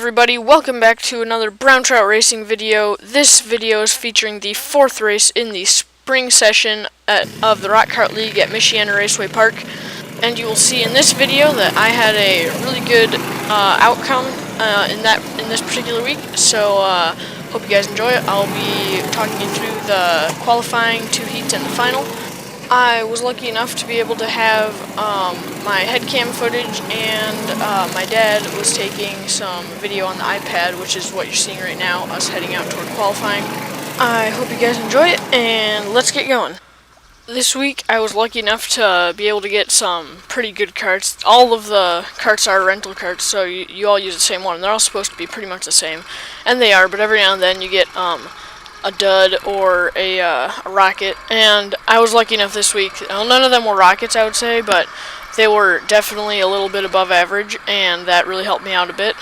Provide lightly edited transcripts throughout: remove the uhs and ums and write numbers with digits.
everybody, welcome back to another brown trout racing video. This video is featuring the 4th race in the spring session of the Rock Kart League at Michiana Raceway Park. And you will see in this video that I had a really good outcome in this particular week. So hope you guys enjoy it. I'll be talking you through the qualifying, 2 heats, and the final. I was lucky enough to be able to have my head cam footage, and my dad was taking some video on the iPad, which is what you're seeing right now, us heading out toward qualifying. I hope you guys enjoy it, and let's get going. This week I was lucky enough to be able to get some pretty good karts. All of the karts are rental karts, so you all use the same one. They're all supposed to be pretty much the same, and they are, but every now and then you get a dud or a rocket, and I was lucky enough this week. None of them were rockets, I would say, but they were definitely a little bit above average, and that really helped me out a bit.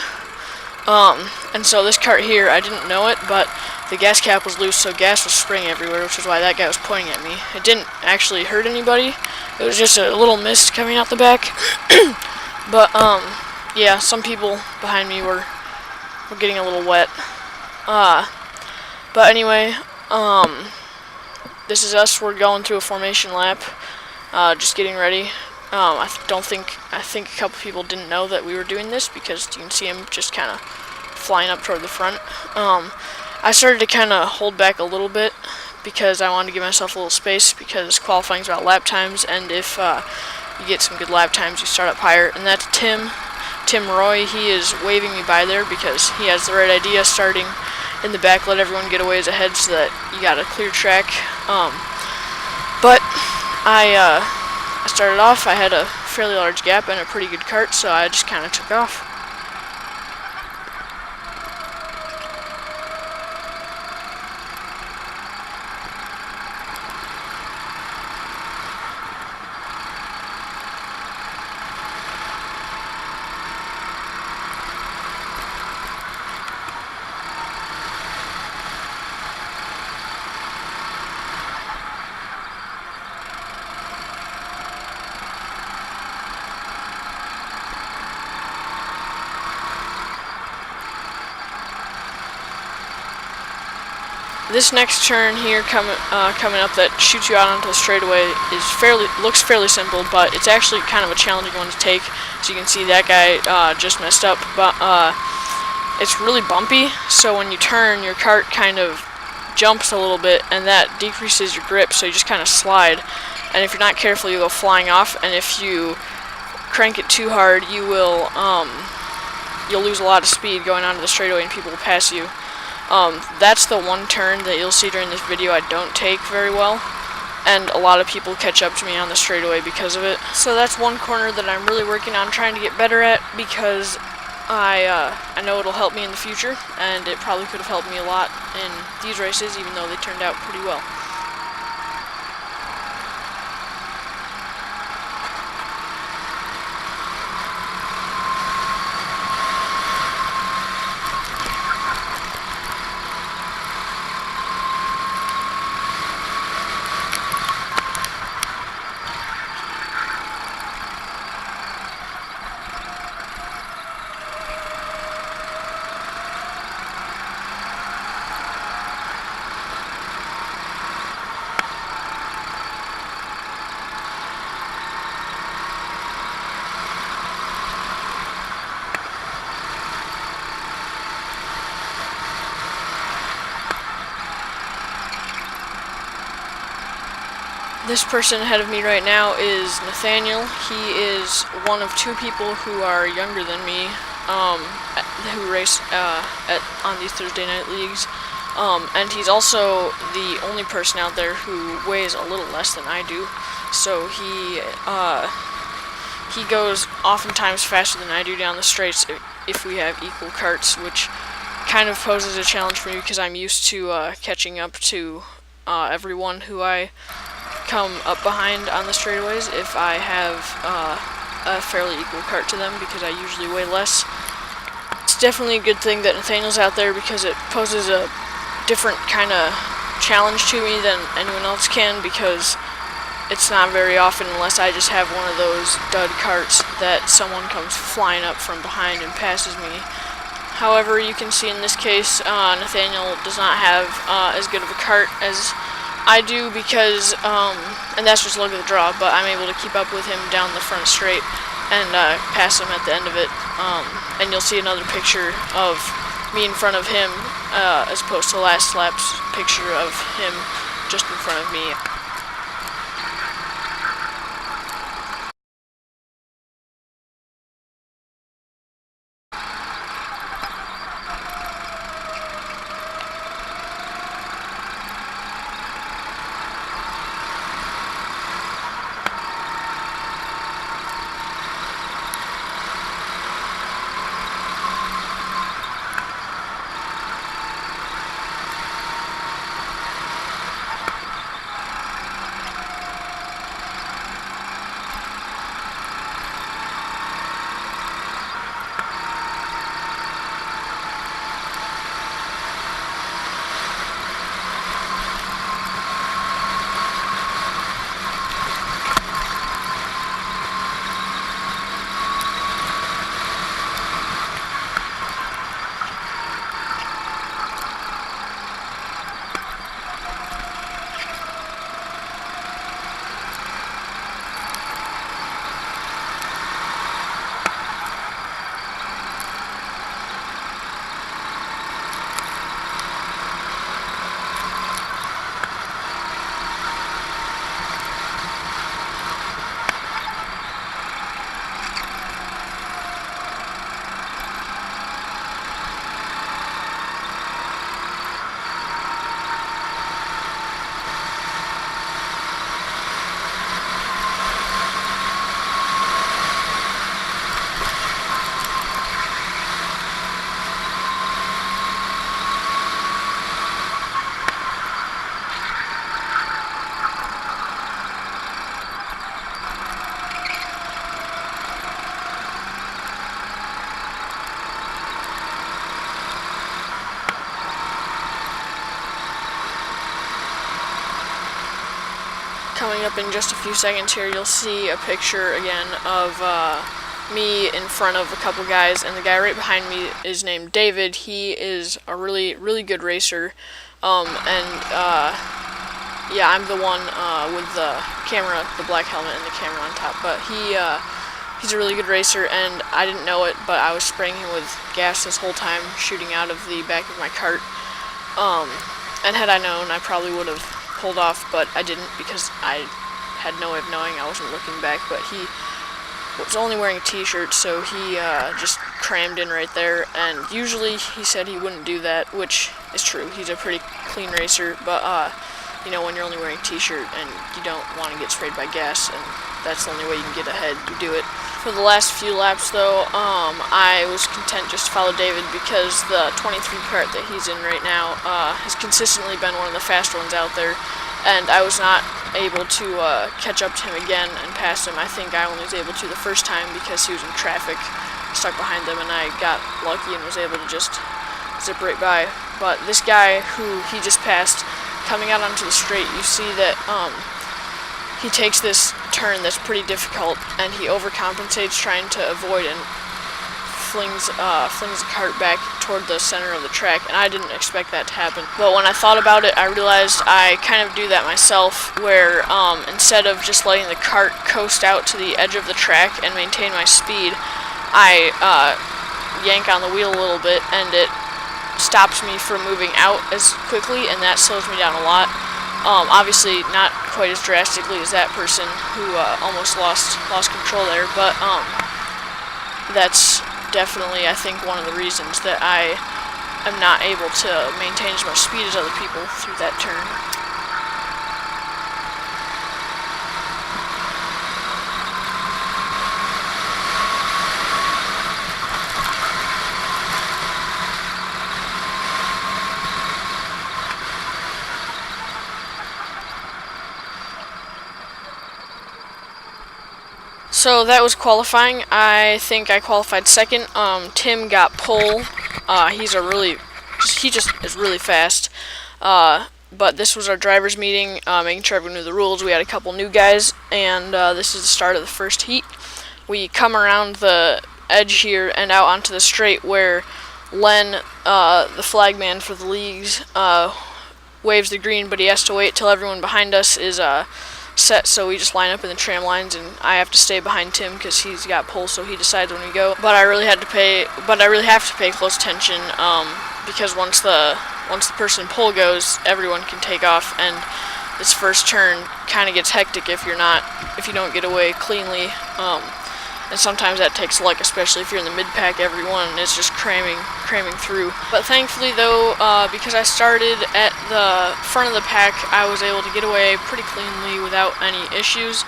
And so this kart here, I didn't know it, but the gas cap was loose, so gas was spraying everywhere, which is why that guy was pointing at me. It didn't actually hurt anybody. It was just a little mist coming out the back. But yeah, some people behind me were getting a little wet. But anyway, this is us. We're going through a formation lap, just getting ready. I think a couple people didn't know that we were doing this, because you can see him just kind of flying up toward the front. I started to kind of hold back a little bit because I wanted to give myself a little space, because qualifying is about lap times, and if you get some good lap times, you start up higher. And that's Tim Roy. He is waving me by there because he has the right idea, starting in the back, let everyone get a ways ahead so that you got a clear track. But I started off, I had a fairly large gap and a pretty good kart, so I just kind of took off. This next turn here coming up that shoots you out onto the straightaway looks fairly simple, but it's actually kind of a challenging one to take. So you can see that guy just messed up, but it's really bumpy, so when you turn, your kart kind of jumps a little bit, and that decreases your grip, so you just kind of slide. And if you're not careful, you'll go flying off, and if you crank it too hard, you'll lose a lot of speed going onto the straightaway, and people will pass you. That's the one turn that you'll see during this video I don't take very well, and a lot of people catch up to me on the straightaway because of it. So that's one corner that I'm really working on trying to get better at, because I know it'll help me in the future, and it probably could have helped me a lot in these races, even though they turned out pretty well. This person ahead of me right now is Nathaniel. He is one of 2 people who are younger than me, who race on these Thursday night leagues, and he's also the only person out there who weighs a little less than I do. So he goes oftentimes faster than I do down the straights if we have equal karts, which kind of poses a challenge for me, because I'm used to catching up to everyone who I come up behind on the straightaways if I have a fairly equal kart to them, because I usually weigh less. It's definitely a good thing that Nathaniel's out there, because it poses a different kind of challenge to me than anyone else can, because it's not very often, unless I just have one of those dud karts, that someone comes flying up from behind and passes me. However, you can see in this case, Nathaniel does not have as good of a kart as I do because, and that's just luck of the draw, but I'm able to keep up with him down the front straight and pass him at the end of it. And you'll see another picture of me in front of him as opposed to last lap's picture of him just in front of me. Coming up in just a few seconds here, you'll see a picture again of me in front of a couple guys, and the guy right behind me is named David. He is a really good racer, yeah, I'm the one with the camera, the black helmet and the camera on top, but he's a really good racer, and I didn't know it, but I was spraying him with gas this whole time, shooting out of the back of my kart, and had I known, I probably would have pulled off, but I didn't because I had no way of knowing. I wasn't looking back, but he was only wearing a t-shirt, so he just crammed in right there, and usually he said he wouldn't do that, which is true. He's a pretty clean racer, but you know, when you're only wearing a t-shirt and you don't want to get sprayed by gas, and that's the only way you can get ahead, you do it. For the last few laps though, I was content just to follow David because the 23 kart that he's in right now has consistently been one of the fast ones out there, and I was not able to catch up to him again and pass him. I think I only was able to the first time because he was in traffic, stuck behind them, and I got lucky and was able to just zip right by. But this guy who he just passed, coming out onto the straight, you see that he takes this turn that's pretty difficult, and he overcompensates trying to avoid and flings the kart back toward the center of the track, and I didn't expect that to happen. But when I thought about it, I realized I kind of do that myself, where instead of just letting the kart coast out to the edge of the track and maintain my speed, I yank on the wheel a little bit, and it stops me from moving out as quickly, and that slows me down a lot. Obviously not quite as drastically as that person who almost lost control there, but that's definitely, I think, one of the reasons that I am not able to maintain as much speed as other people through that turn. So that was qualifying. I think I qualified second. Tim got pole. He just is really fast. But this was our drivers' meeting, making sure everyone knew the rules. We had a couple new guys, and this is the start of the first heat. We come around the edge here and out onto the straight where Len, the flagman for the leagues, waves the green, but he has to wait till everyone behind us is set, so we just line up in the tram lines, and I have to stay behind Tim because he's got pull, so he decides when we go. But I really have to pay close attention because once the person in pull goes, everyone can take off, and this first turn kind of gets hectic if you don't get away cleanly. And sometimes that takes luck, especially if you're in the mid-pack. Everyone is just cramming through. But thankfully, though, because I started at the front of the pack, I was able to get away pretty cleanly without any issues.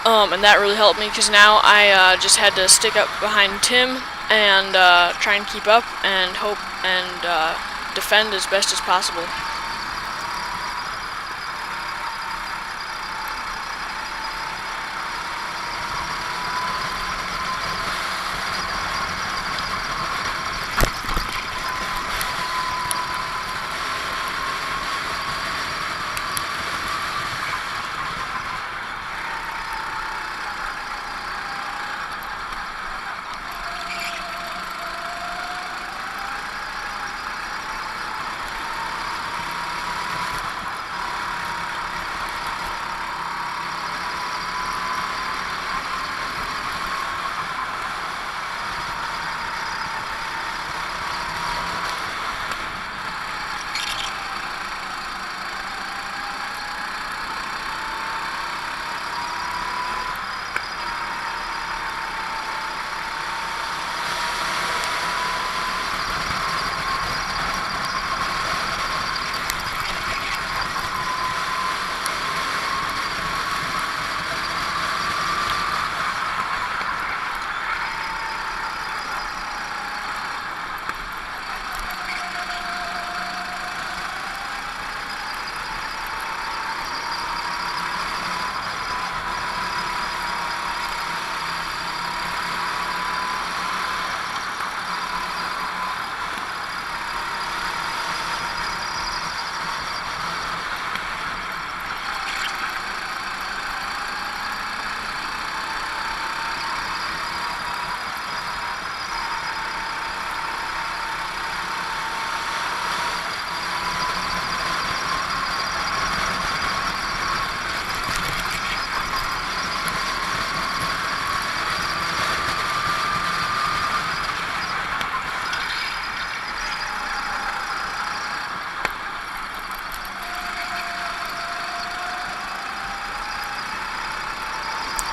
And that really helped me, because now I just had to stick up behind Tim and try and keep up and hope and defend as best as possible.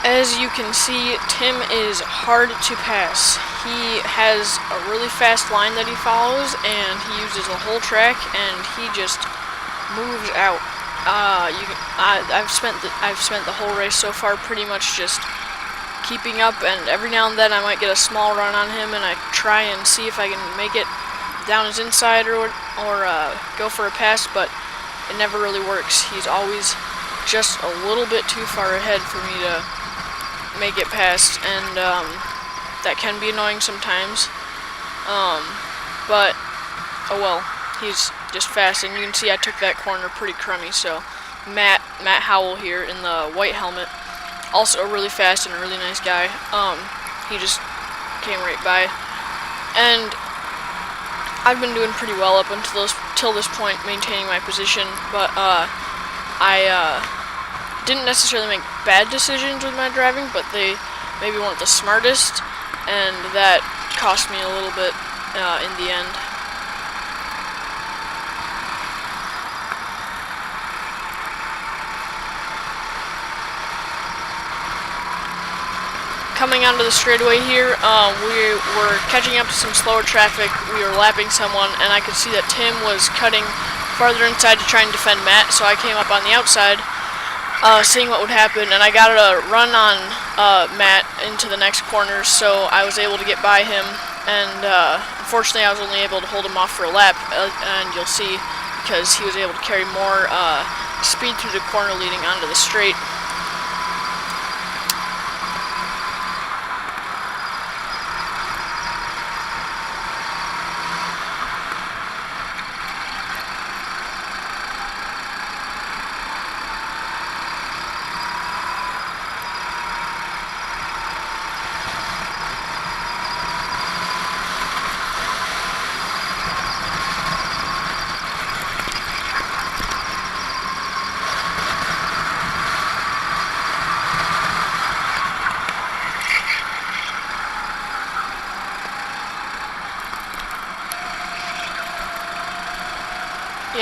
As you can see, Tim is hard to pass. He has a really fast line that he follows, and he uses the whole track, and he just moves out. I've spent the whole race so far pretty much just keeping up, and every now and then I might get a small run on him, and I try and see if I can make it down his inside or go for a pass, but it never really works. He's always just a little bit too far ahead for me to make it past, and that can be annoying sometimes. But oh well, he's just fast, and you can see I took that corner pretty crummy. So Matt Howell here in the white helmet, also really fast and a really nice guy. He just came right by, and I've been doing pretty well up until this point, maintaining my position. But I didn't necessarily make bad decisions with my driving, but they maybe weren't the smartest, and that cost me a little bit in the end. Coming onto the straightaway here, we were catching up to some slower traffic. We were lapping someone, and I could see that Tim was cutting farther inside to try and defend Matt, so I came up on the outside, seeing what would happen, and I got a run on Matt into the next corner, so I was able to get by him, and unfortunately I was only able to hold him off for a lap, and you'll see, because he was able to carry more speed through the corner leading onto the straight.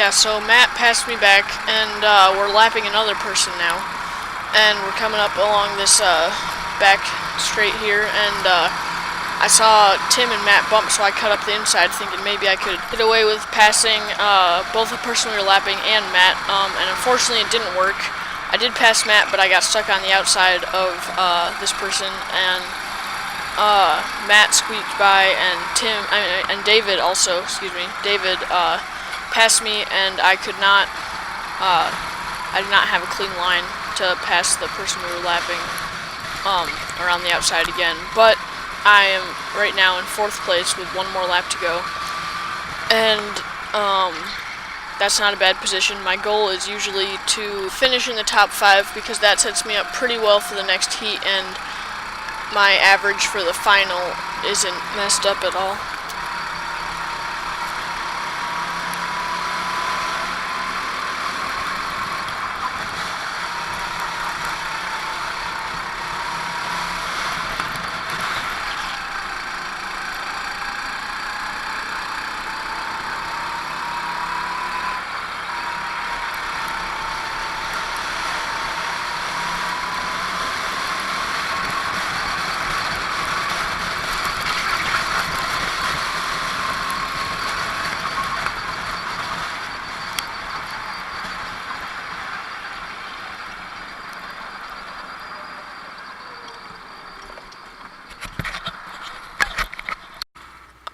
Yeah, so Matt passed me back, and we're lapping another person now. And we're coming up along this back straight here, and I saw Tim and Matt bump, so I cut up the inside thinking maybe I could get away with passing both the person we were lapping and Matt, and unfortunately it didn't work. I did pass Matt, but I got stuck on the outside of this person, and Matt squeaked by, and David also, David passed me, and I did not have a clean line to pass the person we were lapping around the outside again. But I am right now in 4th place with one more lap to go, and that's not a bad position. My goal is usually to finish in the top 5 because that sets me up pretty well for the next heat, and my average for the final isn't messed up at all.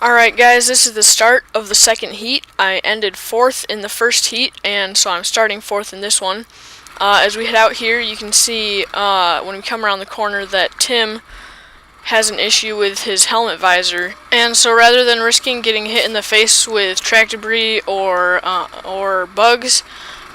Alright guys, this is the start of the second heat. I ended 4th in the first heat, and so I'm starting 4th in this one. As we head out here, you can see when we come around the corner that Tim has an issue with his helmet visor, and so rather than risking getting hit in the face with track debris or bugs,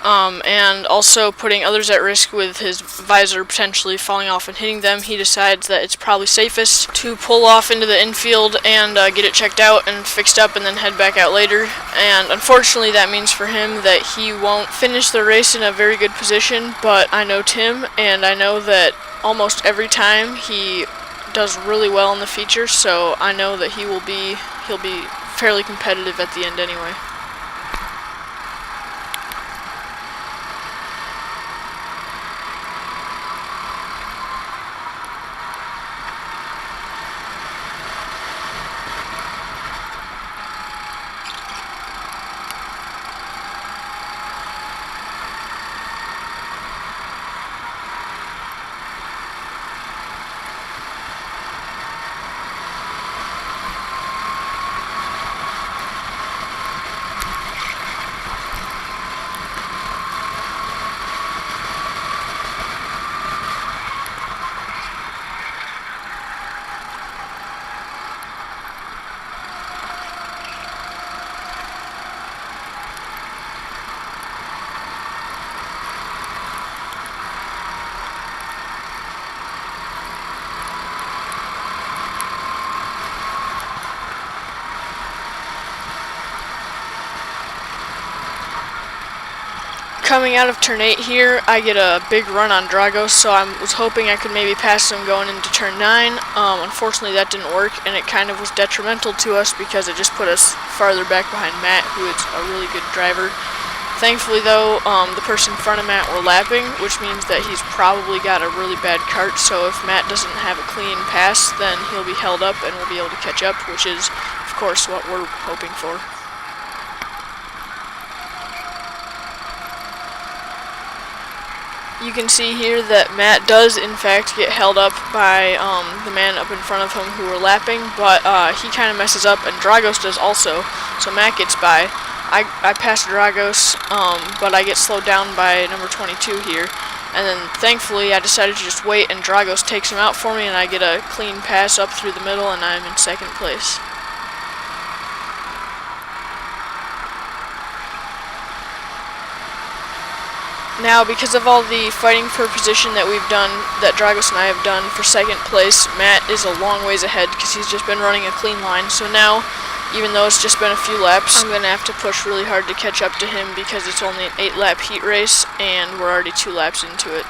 and also putting others at risk with his visor potentially falling off and hitting them, he decides that it's probably safest to pull off into the infield and get it checked out and fixed up and then head back out later. And unfortunately that means for him that he won't finish the race in a very good position, but I know Tim, and I know that almost every time he does really well in the feature, so I know that he'll be fairly competitive at the end anyway. Coming out of turn 8 here, I get a big run on Dragos, so I was hoping I could maybe pass him going into turn 9. Unfortunately that didn't work, and it kind of was detrimental to us because it just put us farther back behind Matt, who is a really good driver. Thankfully though, the person in front of Matt were lapping, which means that he's probably got a really bad kart, so if Matt doesn't have a clean pass, then he'll be held up and we'll be able to catch up, which is, of course, what we're hoping for. You can see here that Matt does in fact get held up by the man up in front of him who were lapping, but he kind of messes up, and Dragos does also, so Matt gets by. I pass Dragos, but I get slowed down by number 22 here, and then thankfully I decided to just wait, and Dragos takes him out for me, and I get a clean pass up through the middle, and I'm in 2nd place. Now, because of all the fighting for position that we've done, that Dragos and I have done for 2nd place, Matt is a long ways ahead because he's just been running a clean line. So now, even though it's just been a few laps, I'm going to have to push really hard to catch up to him because it's only an 8-lap heat race and we're already 2 laps into it.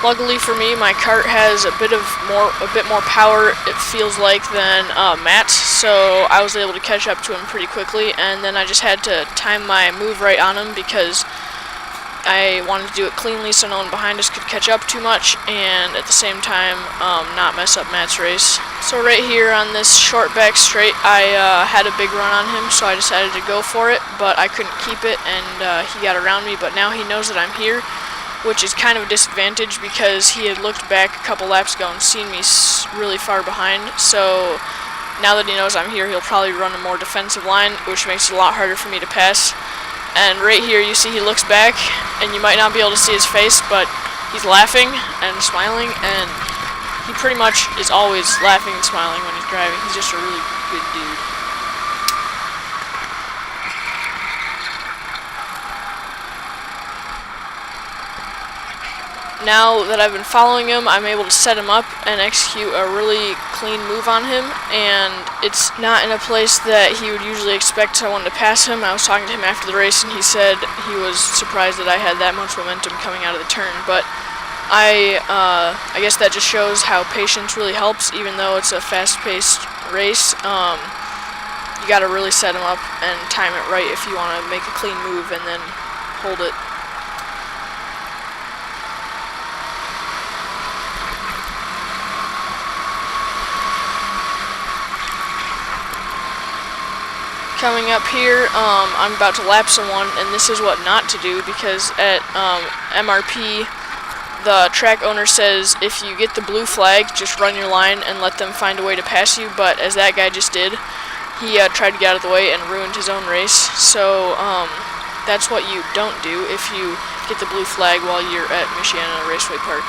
Luckily for me, my kart has a bit more power, it feels like, than Matt's, so I was able to catch up to him pretty quickly, and then I just had to time my move right on him because I wanted to do it cleanly so no one behind us could catch up too much, and at the same time, not mess up Matt's race. So right here on this short back straight, I had a big run on him, so I decided to go for it, but I couldn't keep it, and he got around me, but now he knows that I'm here, which is kind of a disadvantage because he had looked back a couple laps ago and seen me really far behind, so now that he knows I'm here, he'll probably run a more defensive line, which makes it a lot harder for me to pass. And right here you see he looks back, and you might not be able to see his face, but he's laughing and smiling, and he pretty much is always laughing and smiling when he's driving. He's just a really good dude. Now that I've been following him, I'm able to set him up and execute a really clean move on him, and it's not in a place that he would usually expect someone to pass him. I was talking to him after the race, and he said he was surprised that I had that much momentum coming out of the turn, but I guess that just shows how patience really helps, even though it's a fast-paced race. You gotta really set him up and time it right if you want to make a clean move and then hold it. Coming up here, I'm about to lap someone, and this is what not to do, because at MRP, the track owner says if you get the blue flag, just run your line and let them find a way to pass you, but as that guy just did, he tried to get out of the way and ruined his own race, so that's what you don't do if you get the blue flag while you're at Michiana Raceway Park.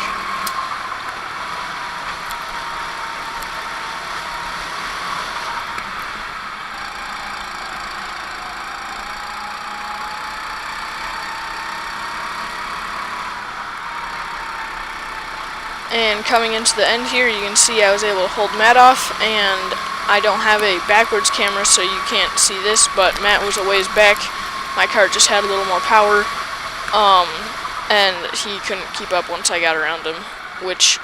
And coming into the end here, you can see I was able to hold Matt off, and I don't have a backwards camera so you can't see this, but Matt was a ways back. My kart just had a little more power, and he couldn't keep up once I got around him, which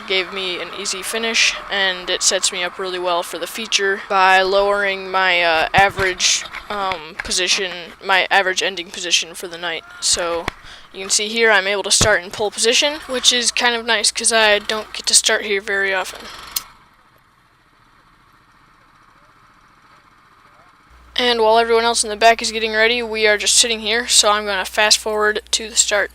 gave me an easy finish, and it sets me up really well for the feature by lowering my average ending position for the night. So you can see here I'm able to start in pole position, which is kind of nice because I don't get to start here very often. And while everyone else in the back is getting ready, we are just sitting here, so I'm going to fast forward to the start.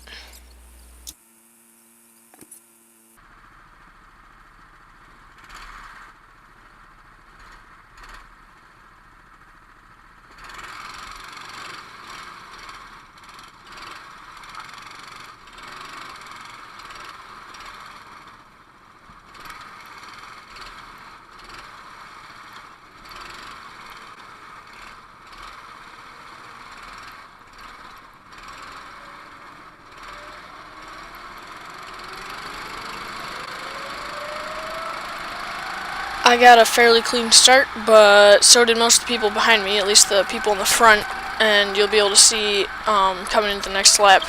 I got a fairly clean start, but so did most of the people behind me, at least the people in the front, and you'll be able to see coming into the next lap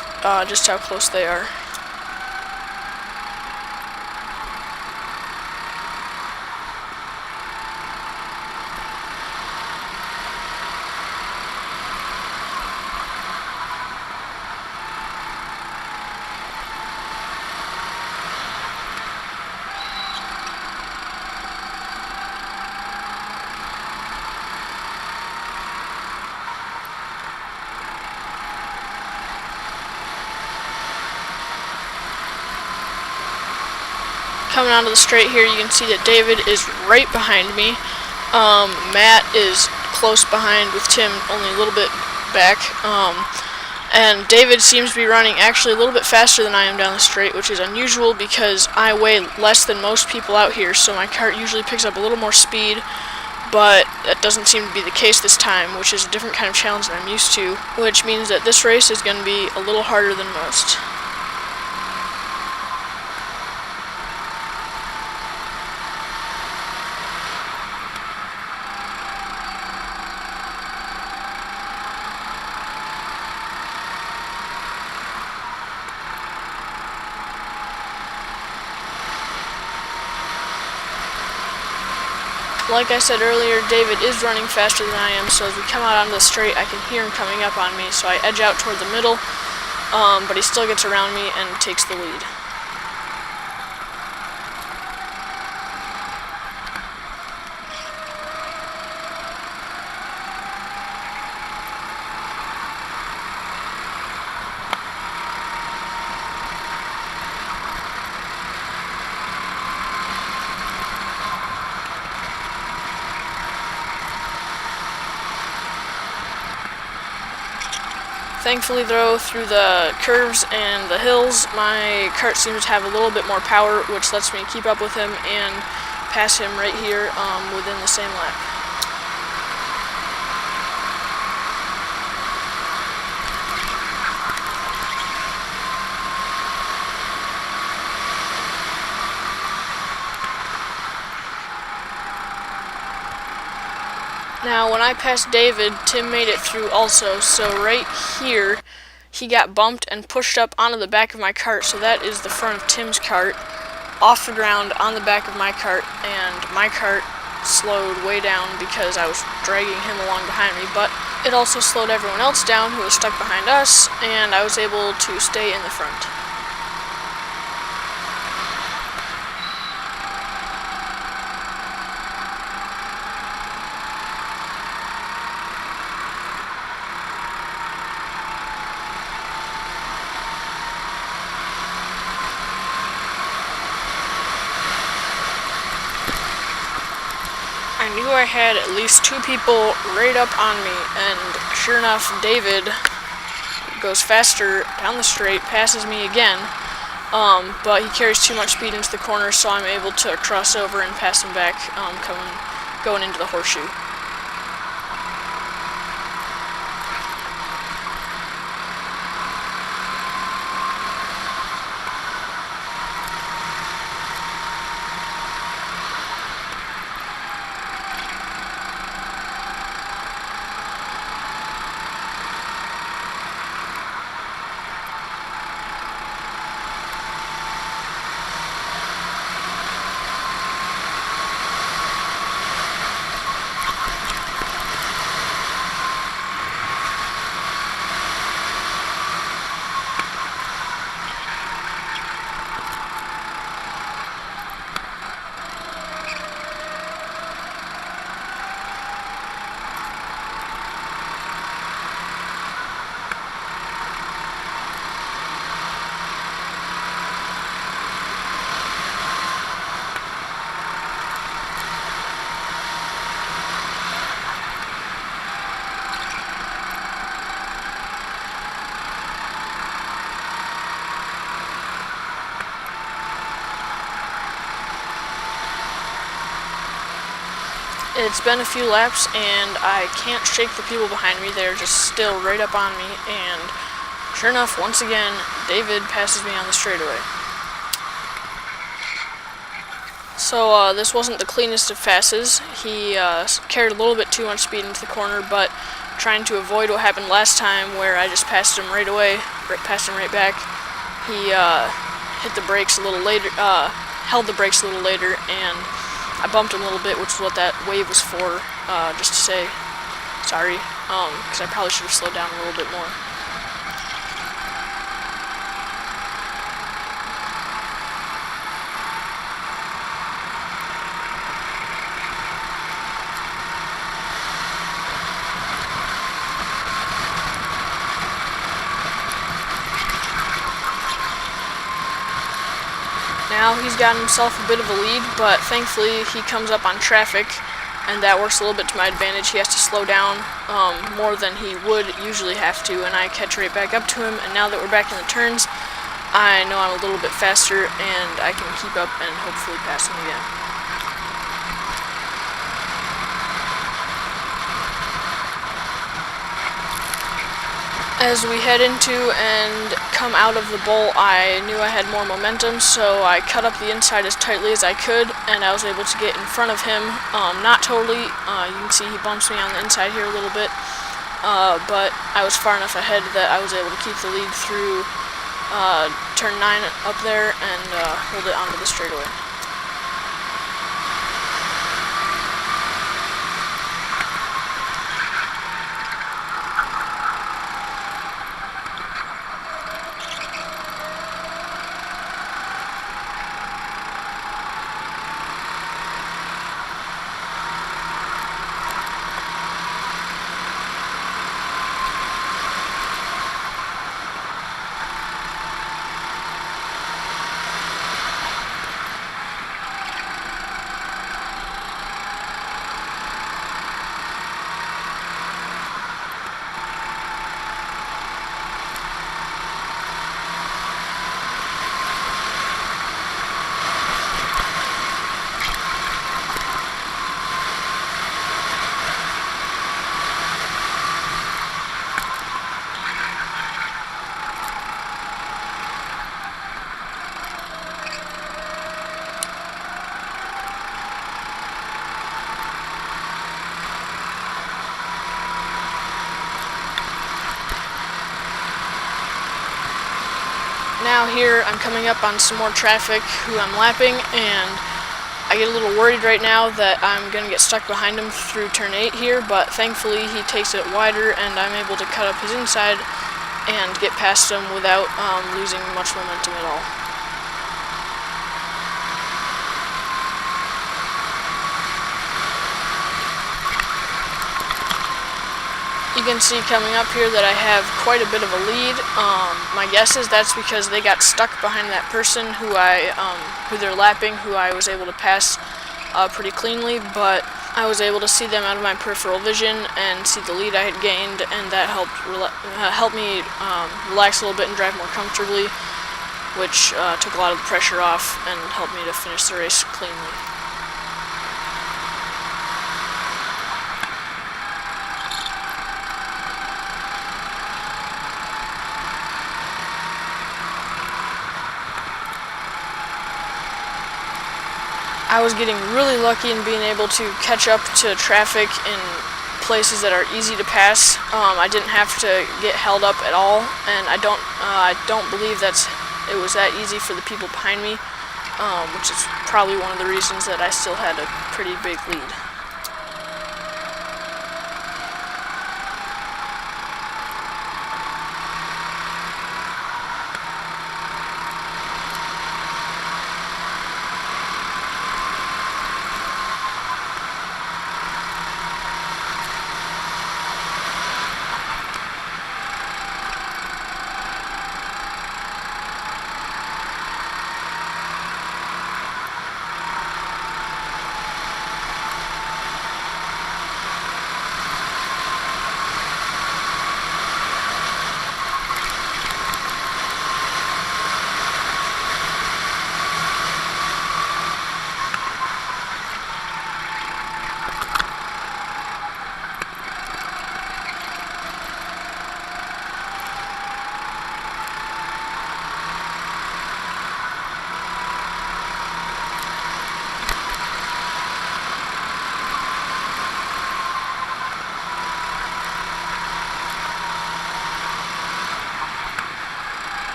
just how close they are. Coming onto the straight here, you can see that David is right behind me. Matt is close behind with Tim, only a little bit back. And David seems to be running actually a little bit faster than I am down the straight, which is unusual because I weigh less than most people out here, so my kart usually picks up a little more speed, but that doesn't seem to be the case this time, which is a different kind of challenge than I'm used to, which means that this race is going to be a little harder than most. Like I said earlier, David is running faster than I am, so as we come out onto the straight, I can hear him coming up on me, so I edge out toward the middle, but he still gets around me and takes the lead. Thankfully though, through the curves and the hills, my kart seems to have a little bit more power, which lets me keep up with him and pass him right here within the same lap. Now, when I passed David, Tim made it through also, so right here, he got bumped and pushed up onto the back of my kart, so that is the front of Tim's kart, off the ground on the back of my kart, and my kart slowed way down because I was dragging him along behind me, but it also slowed everyone else down who was stuck behind us, and I was able to stay in the front. I knew I had at least two people right up on me, and sure enough, David goes faster down the straight, passes me again, but he carries too much speed into the corner, so I'm able to cross over and pass him back, going into the horseshoe. It's been a few laps, and I can't shake the people behind me. They're just still right up on me, and sure enough, once again, David passes me on the straightaway. So this wasn't the cleanest of passes. He carried a little bit too much speed into the corner, but trying to avoid what happened last time where I just passed him right away, passed him right back, he hit the brakes a little later, held the brakes a little later, and I bumped him a little bit, which is what that wave was for, just to say sorry, because I probably should have slowed down a little bit more. Now he's gotten himself a bit of a lead, but thankfully he comes up on traffic, and that works a little bit to my advantage. He has to slow down more than he would usually have to, and I catch right back up to him, and now that we're back in the turns, I know I'm a little bit faster, and I can keep up and hopefully pass him again. As we head into and come out of the bowl, I knew I had more momentum, so I cut up the inside as tightly as I could, and I was able to get in front of him. Not totally, you can see he bumps me on the inside here a little bit, but I was far enough ahead that I was able to keep the lead through turn 9 up there and hold it onto the straightaway. Now here I'm coming up on some more traffic who I'm lapping, and I get a little worried right now that I'm going to get stuck behind him through turn 8 here, but thankfully he takes it wider and I'm able to cut up his inside and get past him without losing much momentum at all. You can see coming up here that I have quite a bit of a lead. My guess is that's because they got stuck behind that person who they're lapping, who I was able to pass pretty cleanly, but I was able to see them out of my peripheral vision and see the lead I had gained, and that helped me relax a little bit and drive more comfortably, which took a lot of the pressure off and helped me to finish the race cleanly. I was getting really lucky in being able to catch up to traffic in places that are easy to pass. I didn't have to get held up at all, and I don't believe it was that easy for the people behind me, which is probably one of the reasons that I still had a pretty big lead.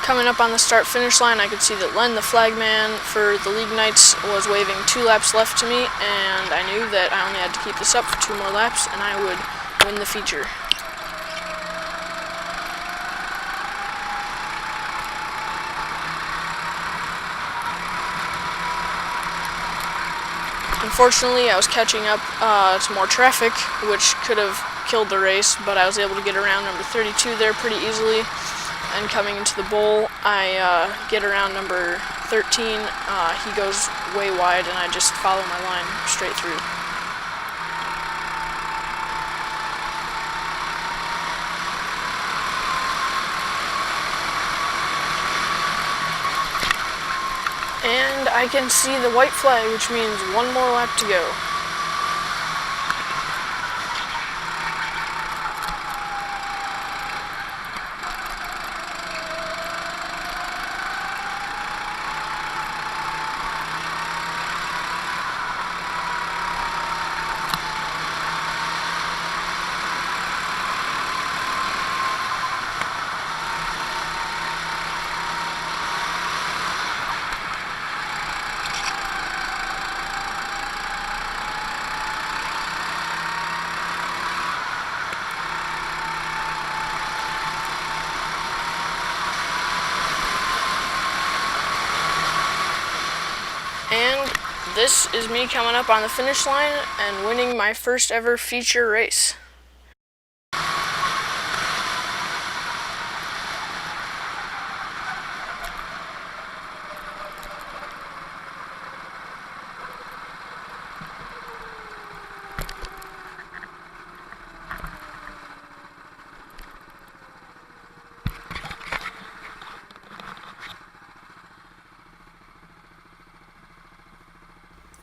Coming up on the start-finish line, I could see that Len, the flagman for the League Knights, was waving 2 laps left to me, and I knew that I only had to keep this up for 2 more laps, and I would win the feature. Unfortunately, I was catching up to more traffic, which could have killed the race, but I was able to get around number 32 there pretty easily. And coming into the bowl, I get around number 13. He goes way wide, and I just follow my line straight through. And I can see the white flag, which means 1 more lap to go. And this is me coming up on the finish line and winning my first ever feature race.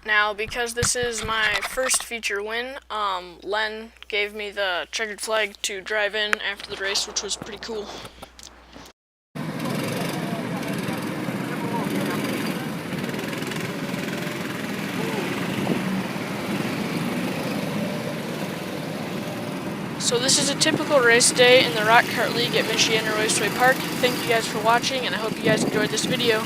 Now, because this is my first feature win, Len gave me the checkered flag to drive in after the race, which was pretty cool. So this is a typical race day in the Rock Kart League at Michiana Raceway Park. Thank you guys for watching, and I hope you guys enjoyed this video.